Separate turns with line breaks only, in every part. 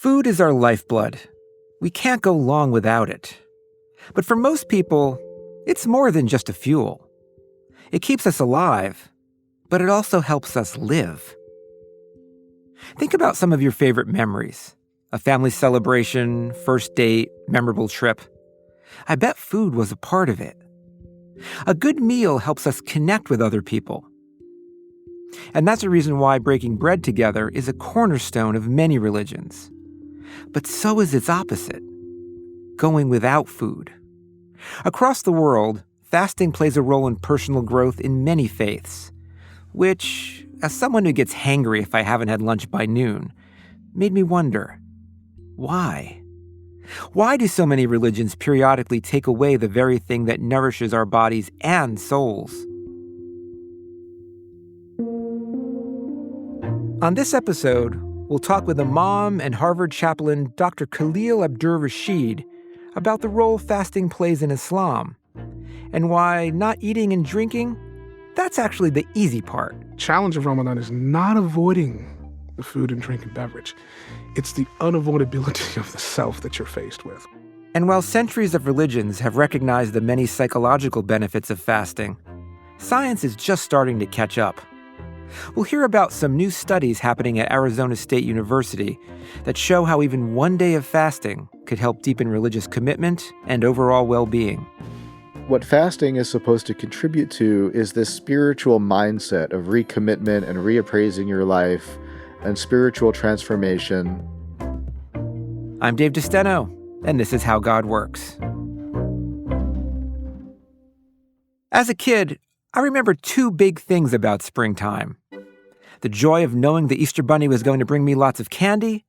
Food is our lifeblood. We can't go long without it. But for most people, it's more than just a fuel. It keeps us alive, but it also helps us live. Think about some of your favorite memories. A family celebration, first date, memorable trip. I bet food was a part of it. A good meal helps us connect with other people. And that's a reason why breaking bread together is a cornerstone of many religions. But so is its opposite, going without food. Across the world, fasting plays a role in personal growth in many faiths, which, as someone who gets hangry if I haven't had lunch by noon, made me wonder, why? Why do so many religions periodically take away the very thing that nourishes our bodies and souls? On this episode, we'll talk with Imam and Harvard chaplain Dr. Khalil-Abdur Rashid about the role fasting plays in Islam and why not eating and drinking, that's actually the easy part.
Challenge of Ramadan is not avoiding the food and drink and beverage. It's the unavoidability of the self that you're faced with.
And while centuries of religions have recognized the many psychological benefits of fasting, science is just starting to catch up. We'll hear about some new studies happening at Arizona State University that show how even one day of fasting could help deepen religious commitment and overall well-being.
What fasting is supposed to contribute to is this spiritual mindset of recommitment and reappraising your life and spiritual transformation.
I'm Dave DeSteno, and this is How God Works. As a kid, I remember two big things about springtime. The joy of knowing the Easter Bunny was going to bring me lots of candy,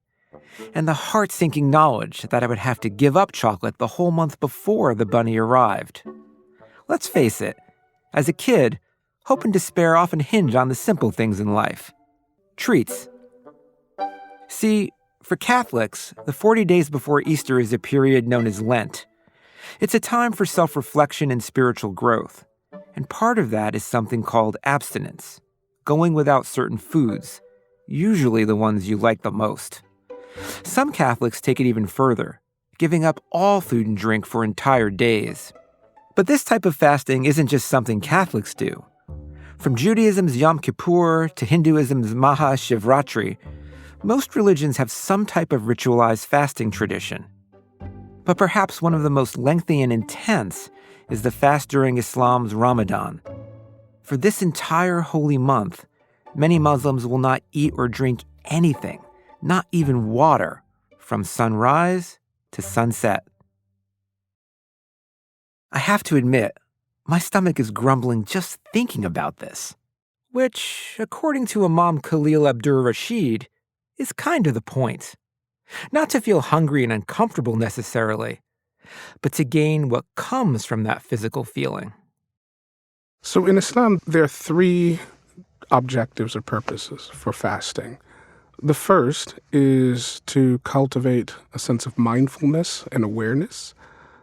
and the heart-sinking knowledge that I would have to give up chocolate the whole month before the bunny arrived. Let's face it, as a kid, hope and despair often hinge on the simple things in life. Treats. See, for Catholics, the 40 days before Easter is a period known as Lent. It's a time for self-reflection and spiritual growth. And part of that is something called abstinence, going without certain foods, usually the ones you like the most. Some Catholics take it even further, giving up all food and drink for entire days. But this type of fasting isn't just something Catholics do. From Judaism's Yom Kippur to Hinduism's Maha Shivratri, most religions have some type of ritualized fasting tradition. But perhaps one of the most lengthy and intense is the fast during Islam's Ramadan. For this entire holy month, many Muslims will not eat or drink anything, not even water, from sunrise to sunset. I have to admit, my stomach is grumbling just thinking about this, which, according to Imam Khalil-Abdur Rashid, is kind of the point. Not to feel hungry and uncomfortable necessarily, but to gain what comes from that physical feeling.
So in Islam, there are three objectives or purposes for fasting. The first is to cultivate a sense of mindfulness and awareness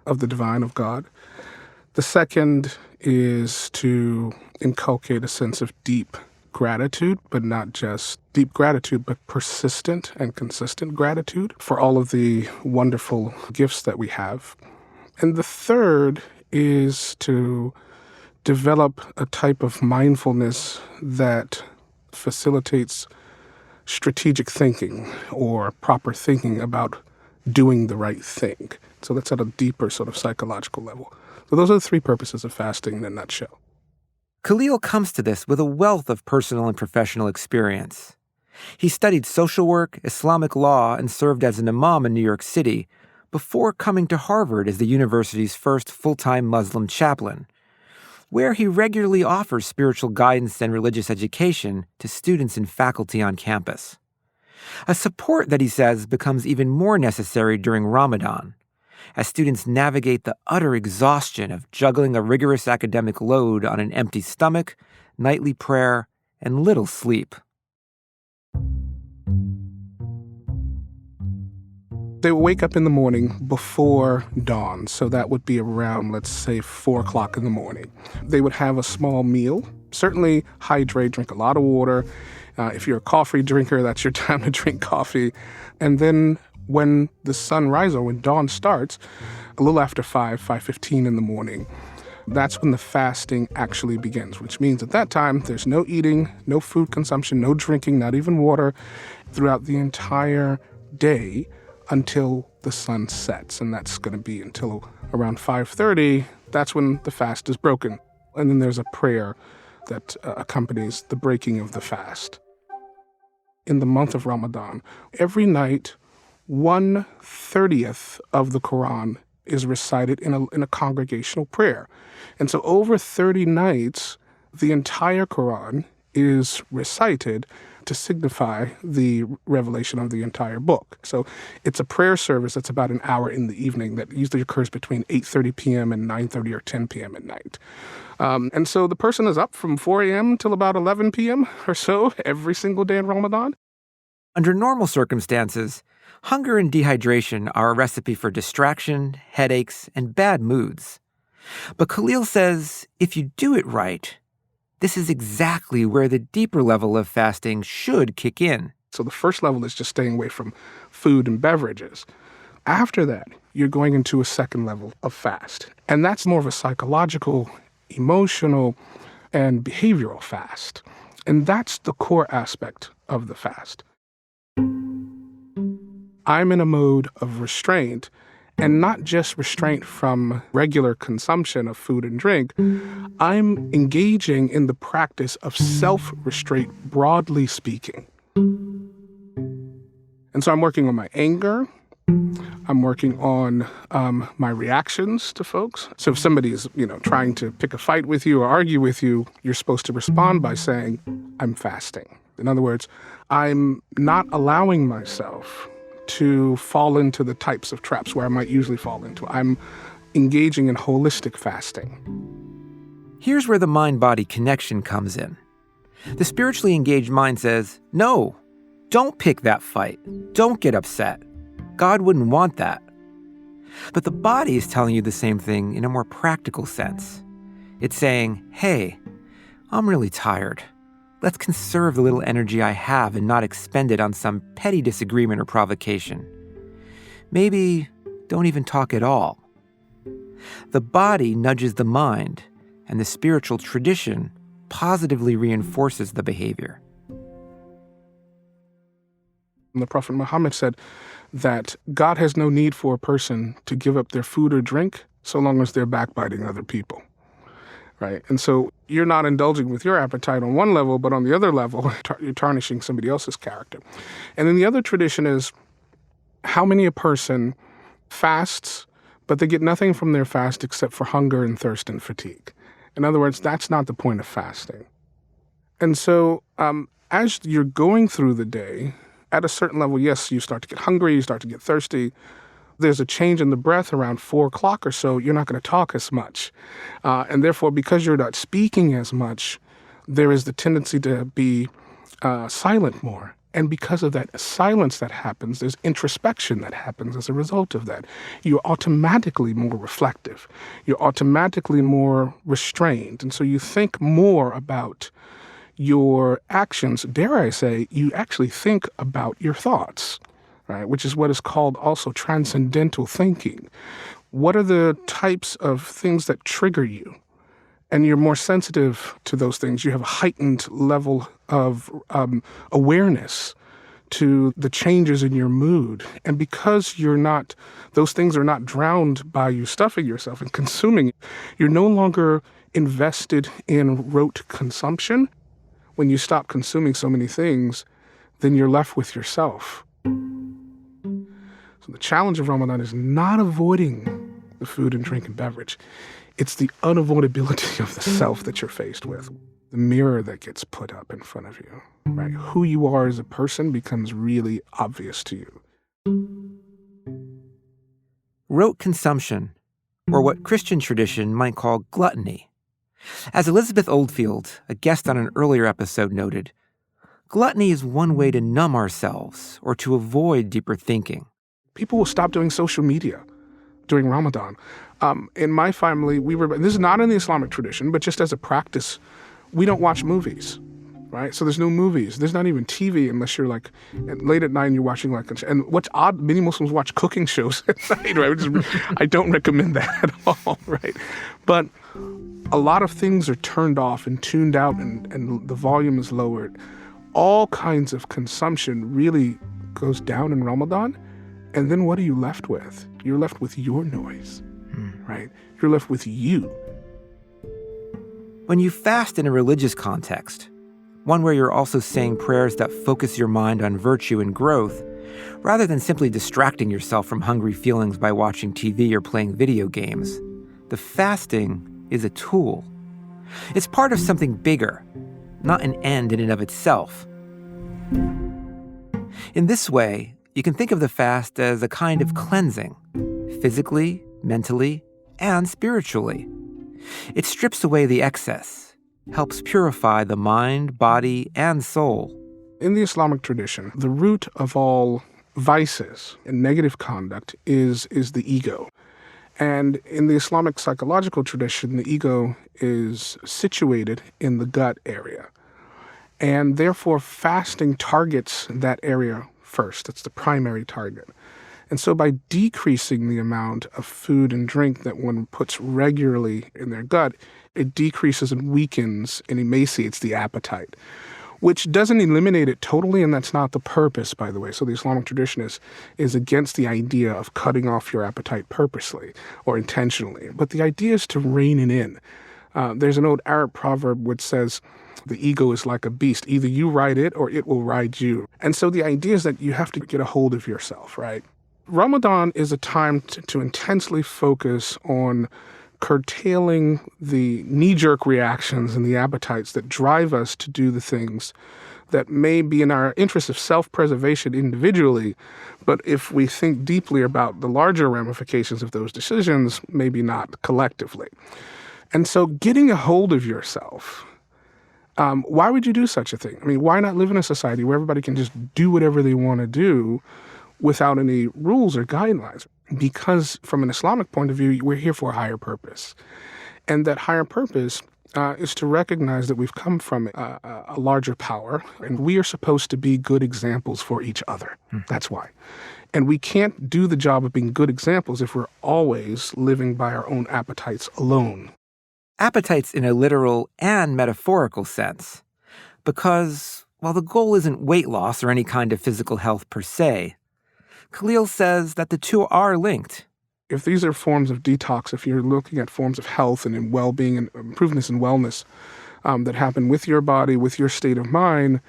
of the divine of God. The second is to inculcate a sense of deep gratitude, but not just deep gratitude, but persistent and consistent gratitude for all of the wonderful gifts that we have. And the third is to develop a type of mindfulness that facilitates strategic thinking or proper thinking about doing the right thing. So that's at a deeper sort of psychological level. So those are the three purposes of fasting in a nutshell.
Khalil comes to this with a wealth of personal and professional experience. He studied social work, Islamic law, and served as an imam in New York City before coming to Harvard as the university's first full-time Muslim chaplain, where he regularly offers spiritual guidance and religious education to students and faculty on campus. A support that he says becomes even more necessary during Ramadan, as students navigate the utter exhaustion of juggling a rigorous academic load on an empty stomach, nightly prayer, and little sleep.
They would wake up in the morning before dawn, so that would be around, let's say, 4 o'clock in the morning. They would have a small meal, certainly hydrate, drink a lot of water. If you're a coffee drinker, that's your time to drink coffee. And then when the sun rises or when dawn starts, a little after 5:15 in the morning, that's when the fasting actually begins, which means at that time, there's no eating, no food consumption, no drinking, not even water, throughout the entire day until the sun sets. And that's going to be until around 5:30. That's when the fast is broken. And then there's a prayer that accompanies the breaking of the fast. In the month of Ramadan, every night, 1/30th of the Quran is recited in a congregational prayer. And so over 30 nights, the entire Quran is recited to signify the revelation of the entire book. So it's a prayer service that's about an hour in the evening that usually occurs between 8:30 p.m. and 9:30 or 10 p.m. at night. And so the person is up from 4 a.m. till about 11 p.m. or so every single day in Ramadan.
Under normal circumstances, hunger and dehydration are a recipe for distraction, headaches, and bad moods. But Khalil says if you do it right, this is exactly where the deeper level of fasting should kick in.
So the first level is just staying away from food and beverages. After that, you're going into a second level of fast. And that's more of a psychological, emotional, and behavioral fast. And that's the core aspect of the fast. I'm in a mode of restraint, and not just restraint from regular consumption of food and drink. I'm engaging in the practice of self-restraint, broadly speaking. And so I'm working on my anger. I'm working on my reactions to folks. So if somebody is, trying to pick a fight with you or argue with you, you're supposed to respond by saying, I'm fasting. In other words, I'm not allowing myself to fall into the types of traps where I might usually fall into. I'm engaging in holistic fasting.
Here's where the mind-body connection comes in. The spiritually engaged mind says, no, don't pick that fight. Don't get upset. God wouldn't want that. But the body is telling you the same thing in a more practical sense. It's saying, hey, I'm really tired. Let's conserve the little energy I have and not expend it on some petty disagreement or provocation. Maybe don't even talk at all. The body nudges the mind, and the spiritual tradition positively reinforces the behavior.
The Prophet Muhammad said that God has no need for a person to give up their food or drink so long as they're backbiting other people. Right? And so you're not indulging with your appetite on one level, but on the other level, you're tarnishing somebody else's character. And then the other tradition is how many a person fasts, but they get nothing from their fast except for hunger and thirst and fatigue. In other words, that's not the point of fasting. And so as you're going through the day, at a certain level, yes, you start to get hungry, you start to get thirsty. There's a change in the breath around 4 o'clock or so, you're not going to talk as much. And therefore, because you're not speaking as much, there is the tendency to be silent more. And because of that silence that happens, there's introspection that happens as a result of that. You're automatically more reflective. You're automatically more restrained. And so you think more about your actions. Dare I say, you actually think about your thoughts. Right, which is what is called also transcendental thinking. What are the types of things that trigger you? And you're more sensitive to those things. You have a heightened level of awareness to the changes in your mood. And because those things are not drowned by you stuffing yourself and consuming, you're no longer invested in rote consumption. When you stop consuming so many things, then you're left with yourself. So the challenge of Ramadan is not avoiding the food and drink and beverage. It's the unavoidability of the self that you're faced with. The mirror that gets put up in front of you, right? Who you are as a person becomes really obvious to you.
Rote consumption, or what Christian tradition might call gluttony. As Elizabeth Oldfield, a guest on an earlier episode, noted, gluttony is one way to numb ourselves or to avoid deeper thinking.
People will stop doing social media during Ramadan. In my family, this is not in the Islamic tradition, but just as a practice, we don't watch movies. right? So there's no movies. There's not even TV unless you're like late at night and you're watching and what's odd, many Muslims watch cooking shows at night, right? I don't recommend that at all, right? But a lot of things are turned off and tuned out and the volume is lowered. All kinds of consumption really goes down in Ramadan. And then what are you left with? You're left with your noise, right? You're left with you.
When you fast in a religious context, one where you're also saying prayers that focus your mind on virtue and growth, rather than simply distracting yourself from hungry feelings by watching TV or playing video games, the fasting is a tool. It's part of something bigger, not an end in and of itself. In this way, you can think of the fast as a kind of cleansing, physically, mentally, and spiritually. It strips away the excess, helps purify the mind, body, and soul.
In the Islamic tradition, the root of all vices and negative conduct is the ego. And in the Islamic psychological tradition, the ego is situated in the gut area. And therefore, fasting targets that area first. It's the primary target. And so by decreasing the amount of food and drink that one puts regularly in their gut, it decreases and weakens and emaciates the appetite, which doesn't eliminate it totally, and that's not the purpose, by the way. So the Islamic tradition is against the idea of cutting off your appetite purposely or intentionally. But the idea is to rein it in. There's an old Arab proverb which says, the ego is like a beast. Either you ride it or it will ride you. And so the idea is that you have to get a hold of yourself, right? Ramadan is a time to intensely focus on curtailing the knee-jerk reactions and the appetites that drive us to do the things that may be in our interest of self-preservation individually, but if we think deeply about the larger ramifications of those decisions, maybe not collectively. And so getting a hold of yourself, why would you do such a thing? I mean, why not live in a society where everybody can just do whatever they want to do without any rules or guidelines? Because from an Islamic point of view, we're here for a higher purpose. And that higher purpose is to recognize that we've come from a larger power, and we are supposed to be good examples for each other. That's why. And we can't do the job of being good examples if we're always living by our own appetites alone.
Appetites in a literal and metaphorical sense. Because, while the goal isn't weight loss or any kind of physical health per se, Khalil says that the two are linked.
If these are forms of detox, if you're looking at forms of health and in well-being and improvements in wellness that happen with your body, with your state of mind,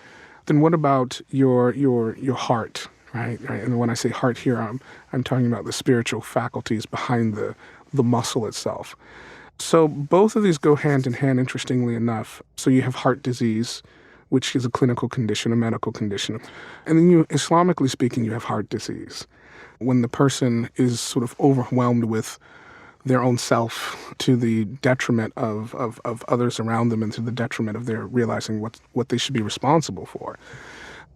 then what about your heart, right? And when I say heart here, I'm talking about the spiritual faculties behind the muscle itself. So both of these go hand in hand, interestingly enough. So you have heart disease, which is a clinical condition, a medical condition. And then Islamically speaking, you have heart disease. When the person is sort of overwhelmed with their own self to the detriment of others around them and to the detriment of their realizing what they should be responsible for.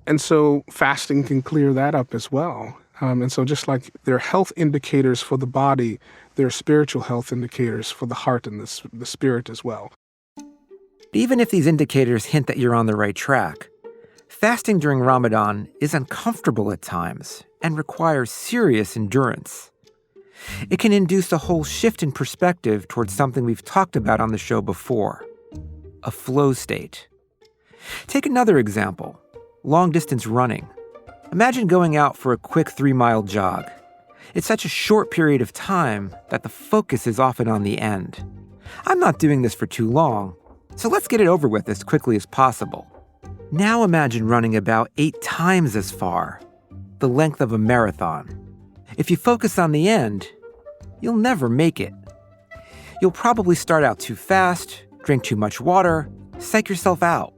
And so fasting can clear that up as well. And so just like there are health indicators for the body, there are spiritual health indicators for the heart and the spirit as well.
Even if these indicators hint that you're on the right track, fasting during Ramadan is uncomfortable at times and requires serious endurance. It can induce a whole shift in perspective towards something we've talked about on the show before, a flow state. Take another example, long-distance running. Imagine going out for a quick 3-mile jog. It's such a short period of time that the focus is often on the end. I'm not doing this for too long, so let's get it over with as quickly as possible. Now imagine running about 8 times as far, the length of a marathon. If you focus on the end, you'll never make it. You'll probably start out too fast, drink too much water, psych yourself out.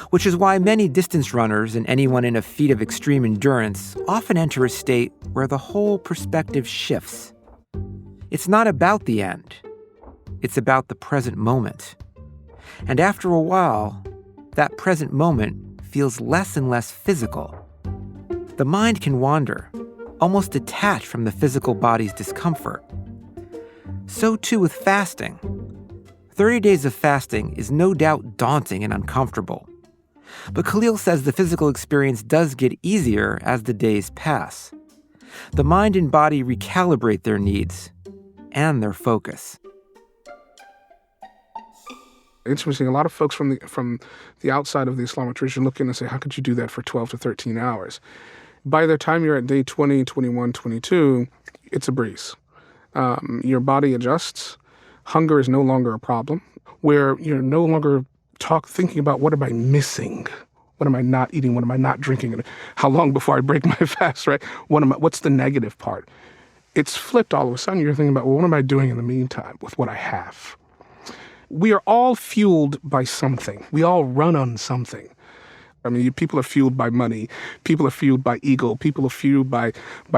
Which is why many distance runners and anyone in a feat of extreme endurance often enter a state where the whole perspective shifts. It's not about the end. It's about the present moment. And after a while, that present moment feels less and less physical. The mind can wander, almost detached from the physical body's discomfort. So too with fasting. 30 days of fasting is no doubt daunting and uncomfortable. But Khalil says the physical experience does get easier as the days pass. The mind and body recalibrate their needs and their focus.
Interesting. A lot of folks from the outside of the Islamic tradition look in and say, how could you do that for 12 to 13 hours? By the time you're at day 20, 21, 22, it's a breeze. Your body adjusts. Hunger is no longer a problem, where you're no longer thinking about what am I missing? What am I not eating? What am I not drinking? And how long before I break my fast, right? What's the negative part? It's flipped all of a sudden. You're thinking about, well, what am I doing in the meantime with what I have? We are all fueled by something. We all run on something. I mean, people are fueled by money. People are fueled by ego. People are fueled by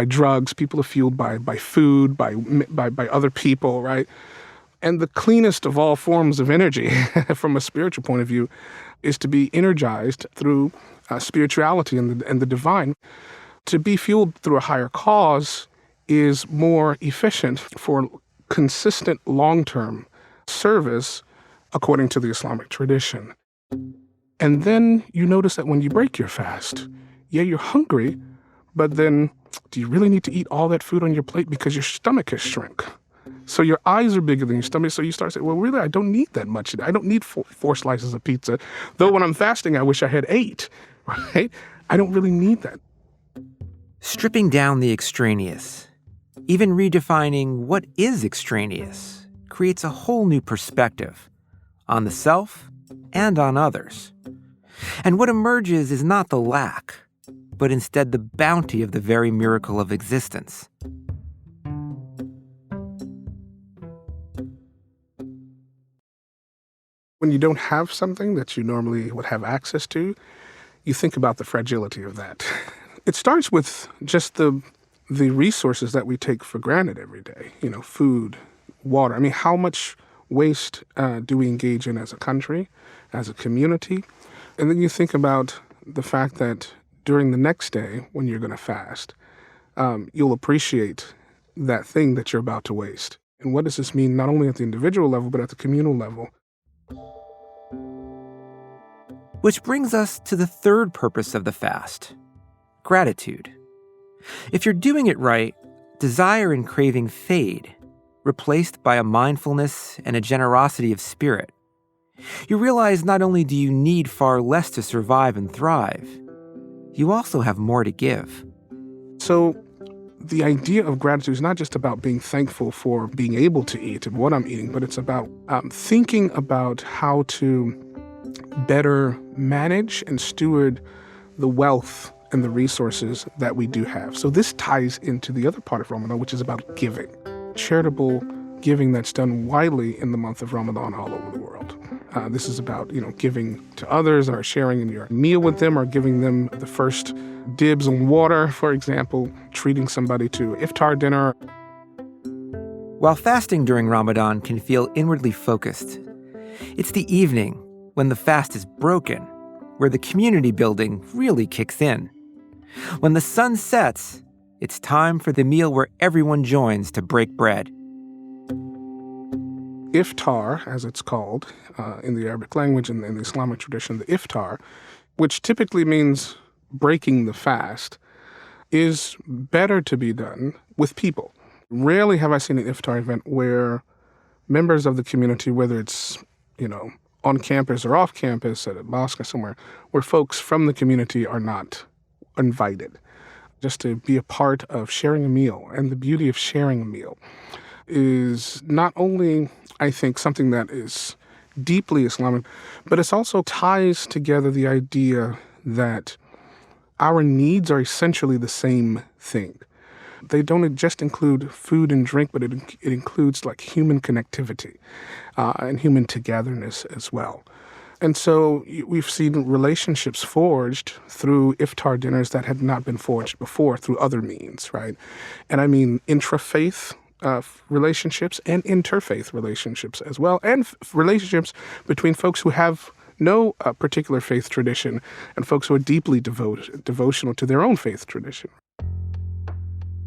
drugs. People are fueled by food, by other people, right? And the cleanest of all forms of energy, from a spiritual point of view, is to be energized through spirituality and the divine. To be fueled through a higher cause is more efficient for consistent long-term service according to the Islamic tradition. And then you notice that when you break your fast, yeah, you're hungry, but then do you really need to eat all that food on your plate because your stomach has shrunk? So your eyes are bigger than your stomach, so you start saying, well, really, I don't need that much. I don't need four slices of pizza. Though when I'm fasting, I wish I had 8, right? I don't really need that.
Stripping down the extraneous, even redefining what is extraneous, creates a whole new perspective on the self and on others. And what emerges is not the lack, but instead the bounty of the very miracle of existence.
When you don't have something that you normally would have access to, you think about the fragility of that. It starts with just the resources that we take for granted every day, food, water. I mean, how much waste do we engage in as a country, as a community? And then you think about the fact that during the next day, when you're going to fast, you'll appreciate that thing that you're about to waste. And what does this mean, not only at the individual level, but at the communal level?
Which brings us to the third purpose of the fast, gratitude. If you're doing it right, desire and craving fade, replaced by a mindfulness and a generosity of spirit. You realize not only do you need far less to survive and thrive, you also have more to give.
So the idea of gratitude is not just about being thankful for being able to eat and what I'm eating, but it's about thinking about how to better manage and steward the wealth and the resources that we do have. So this ties into the other part of Ramadan, which is about giving. Charitable giving that's done widely in the month of Ramadan all over the world. This is about, giving to others or sharing in your meal with them or giving them the first dibs on water, for example, treating somebody to iftar dinner.
While fasting during Ramadan can feel inwardly focused, it's the evening, when the fast is broken, where the community building really kicks in. When the sun sets, it's time for the meal where everyone joins to break bread.
Iftar, as it's called in the Arabic language and in the Islamic tradition, the iftar, which typically means breaking the fast, is better to be done with people. Rarely have I seen an iftar event where members of the community, whether it's, on campus or off campus, at a mosque or somewhere, where folks from the community are not invited, just to be a part of sharing a meal. And the beauty of sharing a meal is not only, I think, something that is deeply Islamic, but it also ties together the idea that our needs are essentially the same thing. They don't just include food and drink, but it includes like human connectivity and human togetherness as well. And so we've seen relationships forged through iftar dinners that had not been forged before through other means, right? And I mean intrafaith relationships and interfaith relationships as well, and relationships between folks who have no particular faith tradition and folks who are deeply devotional to their own faith tradition.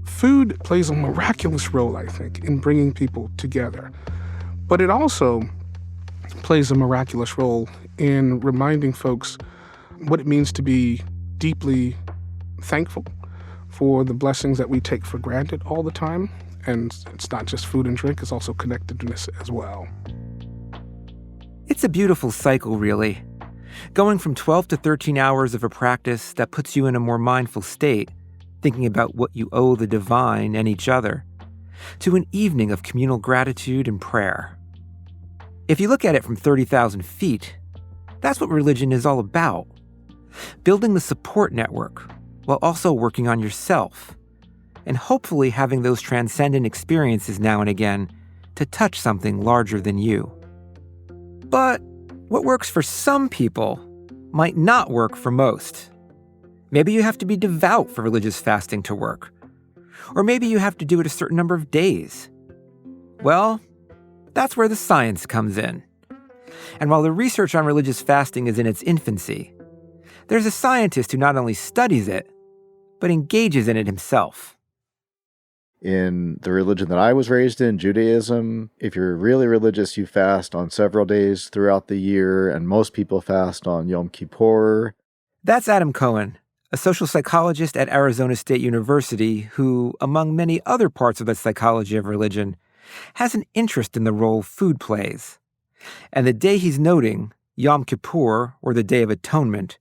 Food plays a miraculous role, I think, in bringing people together. But it also plays a miraculous role in reminding folks what it means to be deeply thankful for the blessings that we take for granted all the time. And it's not just food and drink, it's also connectedness as well.
It's a beautiful cycle, really. Going from 12 to 13 hours of a practice that puts you in a more mindful state, thinking about what you owe the divine and each other, to an evening of communal gratitude and prayer. If you look at it from 30,000 feet, that's what religion is all about. Building the support network while also working on yourself, and hopefully having those transcendent experiences now and again to touch something larger than you. But what works for some people might not work for most. Maybe you have to be devout for religious fasting to work. Or maybe you have to do it a certain number of days. Well, that's where the science comes in. And while the research on religious fasting is in its infancy, there's a scientist who not only studies it, but engages in it himself.
In the religion that I was raised in, Judaism, if you're really religious, you fast on several days throughout the year, and most people fast on Yom Kippur.
That's Adam Cohen, a social psychologist at Arizona State University who, among many other parts of the psychology of religion, has an interest in the role food plays. And the day he's noting, Yom Kippur, or the Day of Atonement,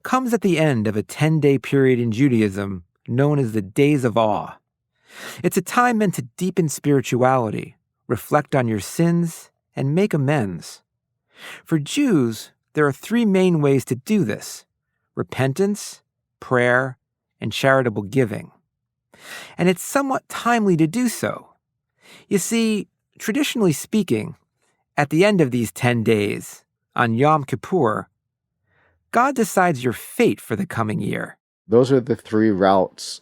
comes at the end of a 10-day period in Judaism known as the Days of Awe. It's a time meant to deepen spirituality, reflect on your sins, and make amends. For Jews, there are three main ways to do this: repentance, prayer, and charitable giving. And it's somewhat timely to do so. You see, traditionally speaking, at the end of these 10 days, on Yom Kippur, God decides your fate for the coming year.
Those are the three routes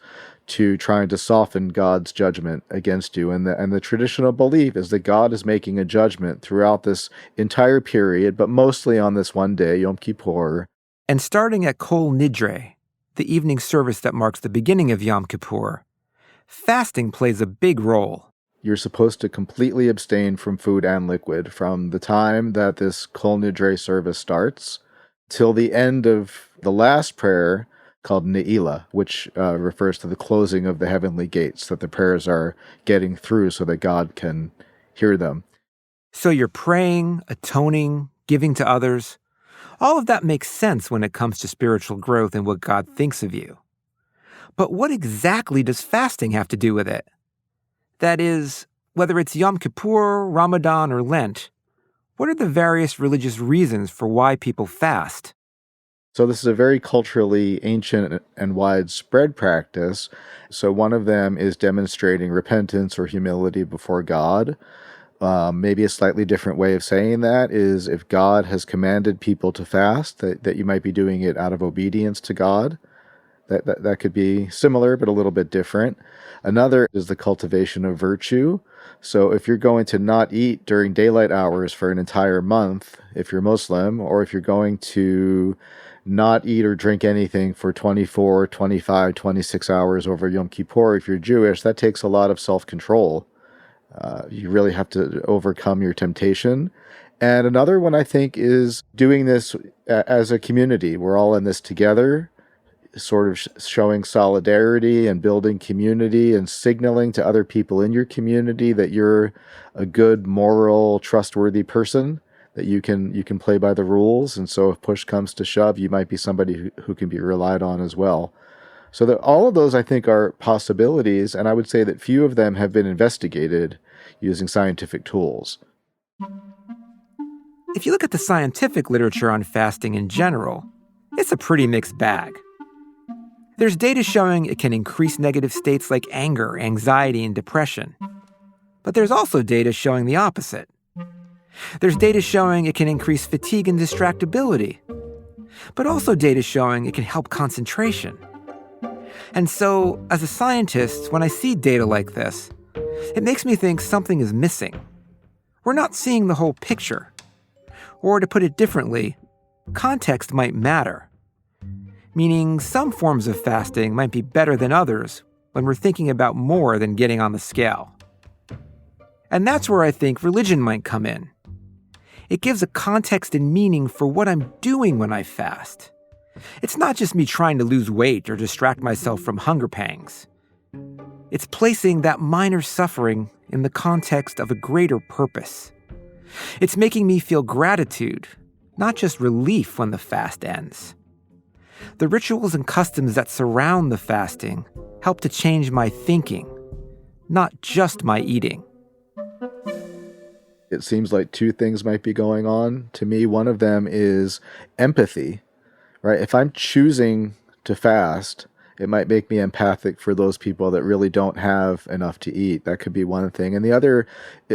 to trying to soften God's judgment against you. And the traditional belief is that God is making a judgment throughout this entire period, but mostly on this one day, Yom Kippur.
And starting at Kol Nidre, the evening service that marks the beginning of Yom Kippur, fasting plays a big role.
You're supposed to completely abstain from food and liquid from the time that this Kol Nidre service starts till the end of the last prayer, called Ne'ilah, which refers to the closing of the heavenly gates, that the prayers are getting through so that God can hear them.
So you're praying, atoning, giving to others. All of that makes sense when it comes to spiritual growth and what God thinks of you. But what exactly does fasting have to do with it? That is, whether it's Yom Kippur, Ramadan, or Lent, what are the various religious reasons for why people fast?
So this is a very culturally ancient and widespread practice. So one of them is demonstrating repentance or humility before God. Maybe a slightly different way of saying that is if God has commanded people to fast, that you might be doing it out of obedience to God. That could be similar, but a little bit different. Another is the cultivation of virtue. So if you're going to not eat during daylight hours for an entire month, if you're Muslim, or if you're going to not eat or drink anything for 24, 25, 26 hours over Yom Kippur, if you're Jewish, that takes a lot of self-control. You really have to overcome your temptation. And another one, I think, is doing this as a community. We're all in this together, sort of showing solidarity and building community and signaling to other people in your community that you're a good, moral, trustworthy person, that you can play by the rules. And so if push comes to shove, you might be somebody who can be relied on as well. So that all of those, I think, are possibilities, and I would say that few of them have been investigated using scientific tools.
If you look at the scientific literature on fasting in general, it's a pretty mixed bag. There's data showing it can increase negative states like anger, anxiety, and depression. But there's also data showing the opposite. There's data showing it can increase fatigue and distractibility, but also data showing it can help concentration. And so, as a scientist, when I see data like this, it makes me think something is missing. We're not seeing the whole picture. Or to put it differently, context might matter. Meaning some forms of fasting might be better than others when we're thinking about more than getting on the scale. And that's where I think religion might come in. It gives a context and meaning for what I'm doing when I fast. It's not just me trying to lose weight or distract myself from hunger pangs. It's placing that minor suffering in the context of a greater purpose. It's making me feel gratitude, not just relief when the fast ends. The rituals and customs that surround the fasting help to change my thinking, not just my eating.
It seems like two things might be going on. To me, one of them is empathy, right? If I'm choosing to fast, it might make me empathic for those people that really don't have enough to eat. That could be one thing. And the other,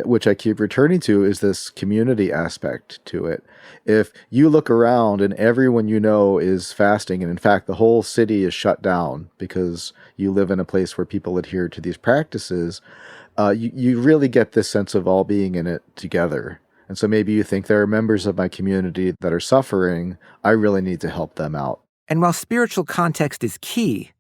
which I keep returning to, is this community aspect to it. If you look around and everyone you know is fasting, and in fact, the whole city is shut down because you live in a place where people adhere to these practices, you really get this sense of all being in it together. And so maybe you think there are members of my community that are suffering. I really need to help them out.
And while spiritual context is key,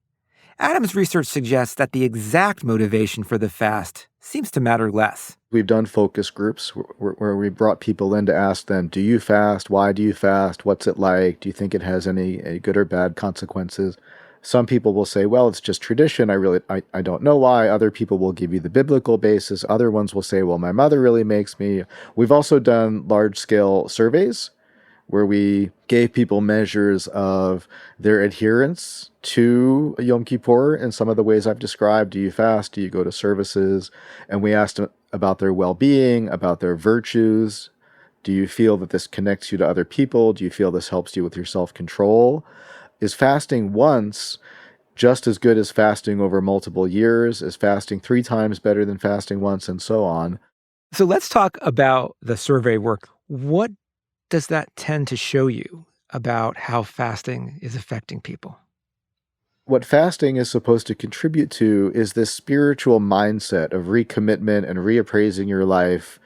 Adam's research suggests that the exact motivation for the fast seems to matter less.
We've done focus groups where we brought people in to ask them, do you fast? Why do you fast? What's it like? Do you think it has any good or bad consequences? Some people will say, well, it's just tradition. I don't know why. Other people will give you the biblical basis. Other ones will say, well, my mother really makes me. We've also done large-scale surveys where we gave people measures of their adherence to Yom Kippur in some of the ways I've described. Do you fast? Do you go to services? And we asked them about their well-being, about their virtues. Do you feel that this connects you to other people? Do you feel this helps you with your self-control? Is fasting once just as good as fasting over multiple years? Is fasting 3 times better than fasting once, and so on?
So let's talk about the survey work. What does that tend to show you about how fasting is affecting people?
What fasting is supposed to contribute to is this spiritual mindset of recommitment and reappraising your life,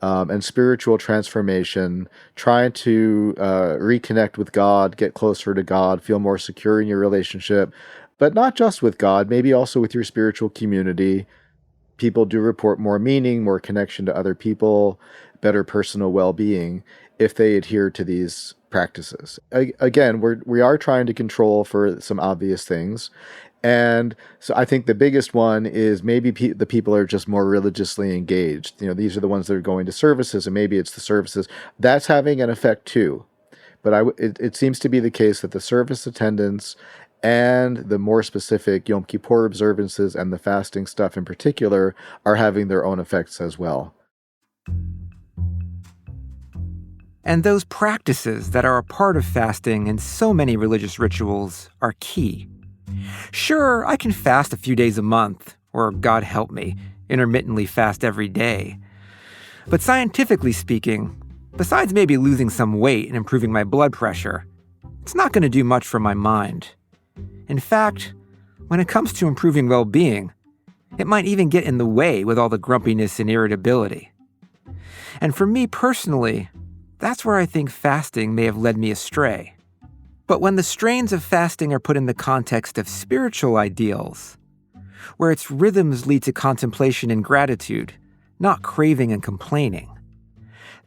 and spiritual transformation, trying to reconnect with God, get closer to God, feel more secure in your relationship, but not just with God, maybe also with your spiritual community. People do report more meaning, more connection to other people, better personal well-being if they adhere to these practices. Again, we are trying to control for some obvious things. And so I think the biggest one is maybe the people are just more religiously engaged. These are the ones that are going to services, and maybe it's the services. That's having an effect too. But it seems to be the case that the service attendance and the more specific Yom Kippur observances and the fasting stuff in particular are having their own effects as well.
And those practices that are a part of fasting in so many religious rituals are key. Sure, I can fast a few days a month, or God help me, intermittently fast every day. But scientifically speaking, besides maybe losing some weight and improving my blood pressure, it's not going to do much for my mind. In fact, when it comes to improving well-being, it might even get in the way with all the grumpiness and irritability. And for me personally, that's where I think fasting may have led me astray. But when the strains of fasting are put in the context of spiritual ideals, where its rhythms lead to contemplation and gratitude, not craving and complaining,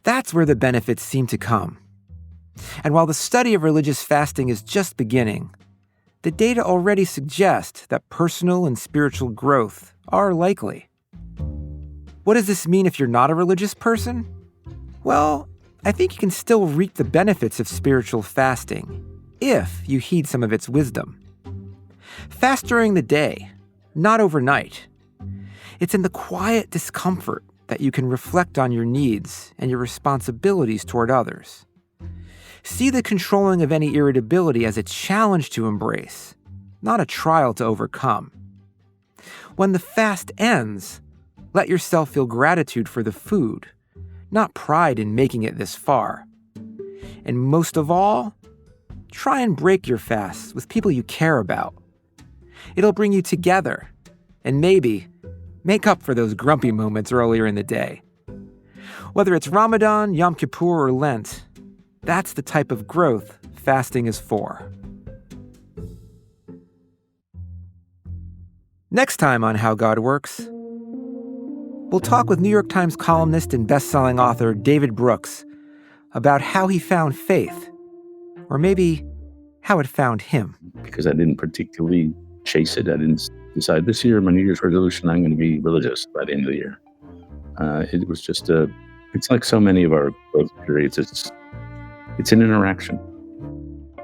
that's where the benefits seem to come. And while the study of religious fasting is just beginning, the data already suggest that personal and spiritual growth are likely. What does this mean if you're not a religious person? Well, I think you can still reap the benefits of spiritual fasting if you heed some of its wisdom. Fast during the day, not overnight. It's in the quiet discomfort that you can reflect on your needs and your responsibilities toward others. See the controlling of any irritability as a challenge to embrace, not a trial to overcome. When the fast ends, let yourself feel gratitude for the food, not pride in making it this far. And most of all, try and break your fasts with people you care about. It'll bring you together and maybe make up for those grumpy moments earlier in the day. Whether it's Ramadan, Yom Kippur, or Lent, that's the type of growth fasting is for. Next time on How God Works, we'll talk with New York Times columnist and best-selling author David Brooks about how he found faith, or maybe how it found him.
Because I didn't particularly chase it. I didn't decide this year, my New Year's resolution, I'm going to be religious by the end of the year. It was just it's like so many of our growth periods, it's an interaction.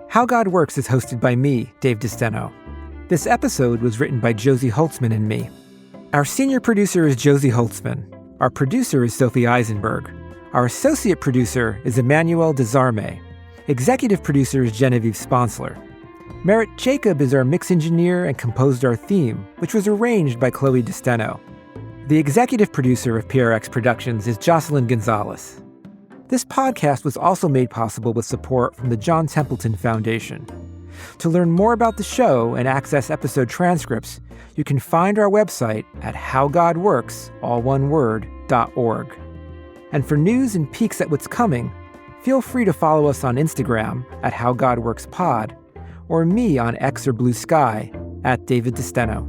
How God Works is hosted by me, Dave DeSteno. This episode was written by Josie Holtzman and me. Our senior producer is Josie Holtzman. Our producer is Sophie Eisenberg. Our associate producer is Emmanuel Desarme. Executive producer is Genevieve Sponsler. Merritt Jacob is our mix engineer and composed our theme, which was arranged by Chloe DeSteno. The executive producer of PRX Productions is Jocelyn Gonzalez. This podcast was also made possible with support from the John Templeton Foundation. To learn more about the show and access episode transcripts, you can find our website at howgodworks, all one word, .org. And for news and peeks at what's coming, feel free to follow us on Instagram at howgodworkspod, or me on X or Blue Sky at David DeSteno.